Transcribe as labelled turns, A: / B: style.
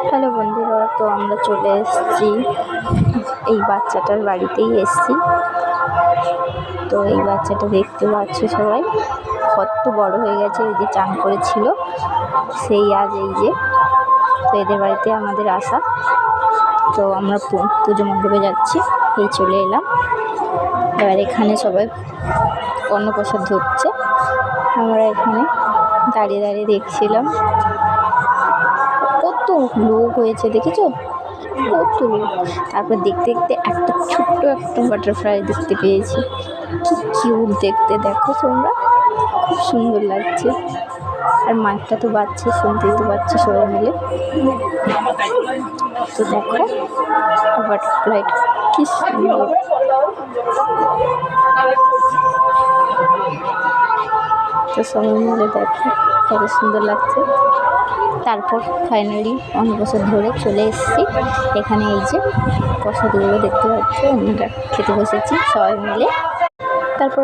A: Hello বন্ধুরা, তো আমরা চলে এসেছি এই বাচ্চাটার বাড়িতেই এসেছি। তো এই বাচ্চাটা দেখতে পাচ্ছে সবাই কত বড় হয়ে গেছে। এই যে চান করেছিল সেই আজ এই যে, তো এদের বাড়িতে আমাদের আসা। তো আমরা পুজো মণ্ডপে যাচ্ছি, এই চলে এলাম। এবার এখানে সবাই অন্নপ্রসাদ ধরছে, আমরা এখানে দাঁড়িয়ে দাঁড়িয়ে দেখছিলাম। কত লোক হয়েছে দেখেছো, কত লোক। তারপর দেখতে দেখতে একটা ছোট্ট একটা বাটারফ্লাই দেখতে পেয়েছি, কি কিউট দেখতে, দেখো তোমরা, খুব সুন্দর লাগছে। আর মাঠটা তো বাচ্চা, শুনতেই তো পাচ্ছে সবাই মিলে। তো দেখো বাটারফ্লাইটা কি সুন্দর। তো সবাই মিলে দেখো কত সুন্দর লাগছে। তারপর ফাইনালি অন্নপ্রসাদ ধরে চলে এসেছি এখানে। এই যে প্রসাদগুলো দেখতে পাচ্ছি, আমরা খেতে বসেছি সবাই মিলে। তারপর